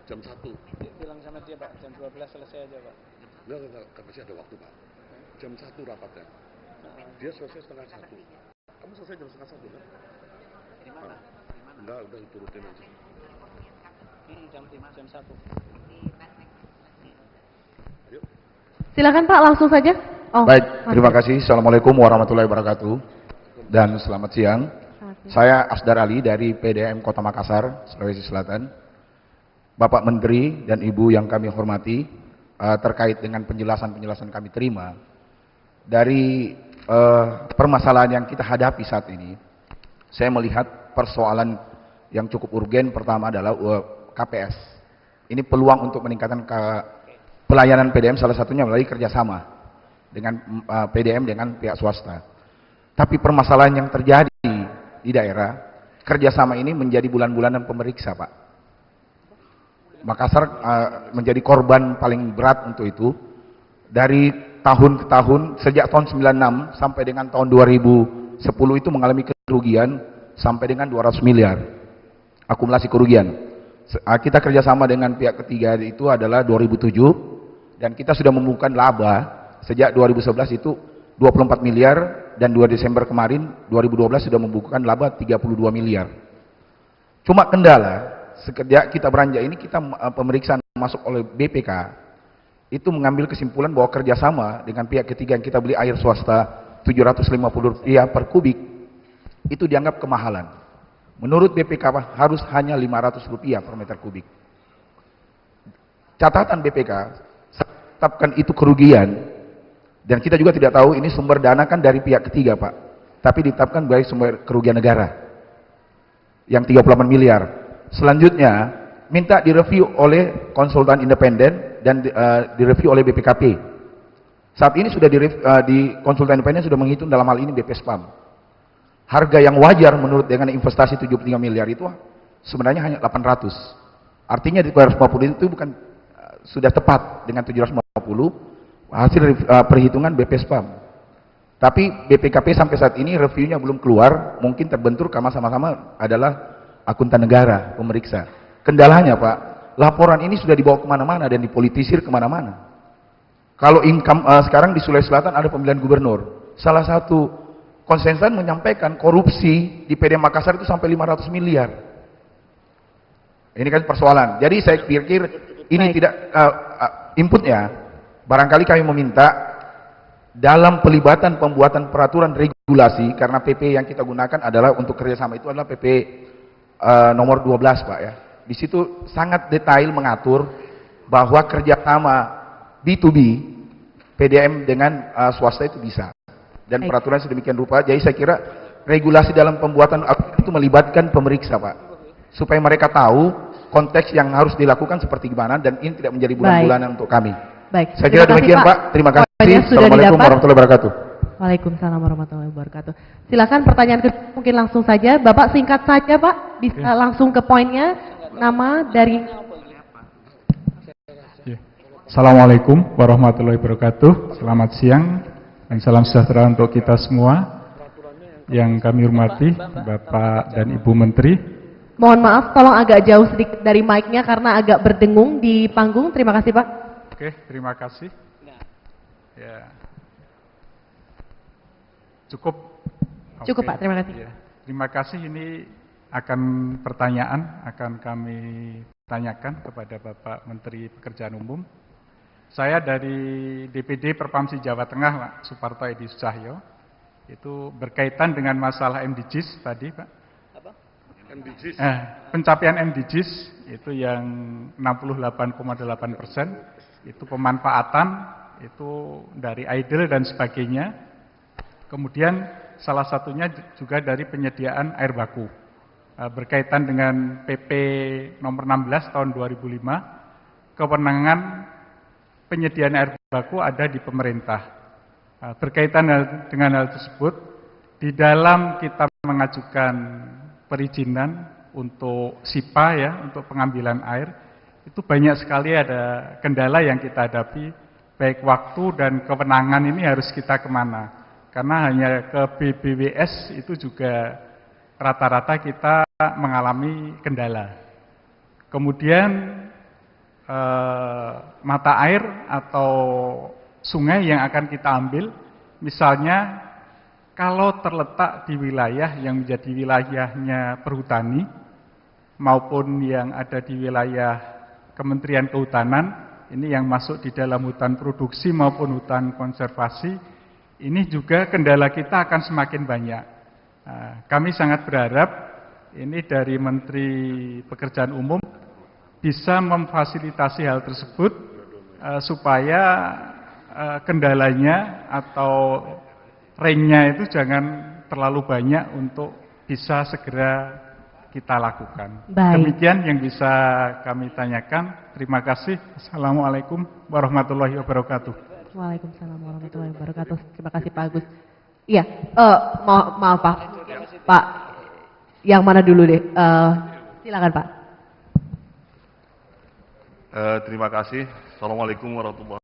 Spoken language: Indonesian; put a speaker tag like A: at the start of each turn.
A: Jam 1.
B: Bilang sama dia Pak, jam 12 selesai aja Pak.
A: Enggak, masih ada waktu Pak. Jam 1 rapatnya. Dia selesai setengah 1. Kamu selesai jam setengah 1 kan?
B: Di mana?
A: Enggak, udah turutin aja.
B: Jam 1.
A: Ayo.
C: Silakan Pak, langsung saja.
D: Baik, terima kasih. Assalamualaikum warahmatullahi wabarakatuh. Dan selamat siang. Saya Asdar Ali dari PDAM Kota Makassar, Sulawesi Selatan. Bapak Menteri dan Ibu yang kami hormati, terkait dengan penjelasan kami terima dari permasalahan yang kita hadapi saat ini, saya melihat persoalan yang cukup urgen pertama adalah KPS. Ini peluang untuk meningkatkan pelayanan PDAM, salah satunya melalui kerjasama dengan PDAM dengan pihak swasta. Tapi permasalahan yang terjadi di daerah, kerjasama ini menjadi bulan-bulanan pemeriksa Pak. Makassar menjadi korban paling berat untuk itu. Dari tahun ke tahun, sejak tahun 96 sampai dengan tahun 2010 itu mengalami kerugian sampai dengan 200 miliar. Akumulasi kerugian. Kita kerjasama dengan pihak ketiga itu adalah 2007, dan kita sudah membukukan laba sejak 2011 itu 24 miliar, dan 2 Desember kemarin 2012 sudah membukukan laba 32 miliar. Cuma kendala, sejak kita beranjak ini, kita pemeriksaan masuk oleh BPK itu mengambil kesimpulan bahwa kerjasama dengan pihak ketiga yang kita beli air swasta Rp750 per kubik itu dianggap kemahalan. Menurut BPK harus hanya Rp500 per meter kubik. Catatan BPK tetapkan itu kerugian, dan kita juga tidak tahu ini sumber dana kan dari pihak ketiga Pak, tapi ditetapkan sebagai sumber kerugian negara yang 38 miliar. Selanjutnya minta direview oleh konsultan independen dan direview oleh BPKP. Saat ini sudah di konsultan independen sudah menghitung dalam hal ini BPSPAM. Harga yang wajar menurut dengan investasi 73 miliar itu sebenarnya hanya 800. Artinya di 250 itu bukan sudah tepat dengan 750 hasil perhitungan BPSPAM. Tapi BPKP sampai saat ini reviewnya belum keluar, mungkin terbentur karena sama-sama adalah akuntan negara, pemeriksa. Kendalanya Pak, laporan ini sudah dibawa kemana-mana dan dipolitisir kemana-mana. Kalau income sekarang di Sulawesi Selatan ada pemilihan gubernur, salah satu konsensus menyampaikan korupsi di PDAM Makassar itu sampai 500 miliar. Ini kan persoalan. Jadi saya pikir ini tidak inputnya, barangkali kami meminta dalam pelibatan pembuatan peraturan regulasi, karena PP yang kita gunakan adalah untuk kerjasama itu adalah PP nomor 12 Pak ya. Di situ sangat detail mengatur bahwa kerjasama B2B PDAM dengan swasta itu bisa, dan peraturan sedemikian rupa. Jadi saya kira regulasi dalam pembuatan itu melibatkan pemeriksa Pak, supaya mereka tahu konteks yang harus dilakukan seperti gimana, dan ini tidak menjadi bulan-bulanan untuk kami.
C: Baik.
D: Saya kira demikian Pak. Terima kasih. Assalamualaikum warahmatullahi wabarakatuh.
C: Waalaikumsalam warahmatullahi wabarakatuh. Silakan pertanyaan kedua, mungkin langsung saja. Bapak singkat saja Pak, bisa langsung ke poinnya. Nama dari.
E: Assalamualaikum warahmatullahi wabarakatuh. Selamat siang dan salam sejahtera untuk kita semua. Yang kami hormati Bapak dan Ibu Menteri.
C: Mohon maaf, tolong agak jauh sedikit dari mic-nya karena agak berdengung di panggung. Terima kasih Pak.
E: Oke, terima kasih. Ya. Cukup.
C: Cukup Pak, terima kasih.
E: Ya. Terima kasih. Ini pertanyaan akan kami tanyakan kepada Bapak Menteri Pekerjaan Umum. Saya dari DPD Perpamsi Jawa Tengah, Pak Suparto Edi Susahyo. Itu berkaitan dengan masalah MDGs tadi, Pak.
A: Apa? MDGs?
E: Pencapaian MDGs itu yang 68,8%, itu pemanfaatan itu dari idle dan sebagainya. Kemudian salah satunya juga dari penyediaan air baku. Berkaitan dengan PP nomor 16 tahun 2005, kewenangan penyediaan air baku ada di pemerintah. Berkaitan dengan hal tersebut, di dalam kita mengajukan perizinan untuk SIPA ya, untuk pengambilan air, itu banyak sekali ada kendala yang kita hadapi, baik waktu dan kewenangan ini harus kita kemana. Karena hanya ke BBWS itu juga rata-rata kita mengalami kendala. Kemudian mata air atau sungai yang akan kita ambil. Misalnya kalau terletak di wilayah yang menjadi wilayahnya perhutani maupun yang ada di wilayah Kementerian Kehutanan, ini yang masuk di dalam hutan produksi maupun hutan konservasi, ini juga kendala kita akan semakin banyak. Kami sangat berharap ini dari Menteri Pekerjaan Umum bisa memfasilitasi hal tersebut supaya kendalanya atau ringnya itu jangan terlalu banyak untuk bisa segera kita lakukan.
C: Baik.
E: Demikian yang bisa kami tanyakan. Terima kasih. Assalamualaikum warahmatullahi wabarakatuh.
C: Waalaikumsalam warahmatullahi wabarakatuh. Terima kasih Pak Agus. Iya, maaf Pak. Pak, yang mana dulu deh? Silakan Pak.
F: Terima kasih. Assalamualaikum warahmatullahi wabarakatuh.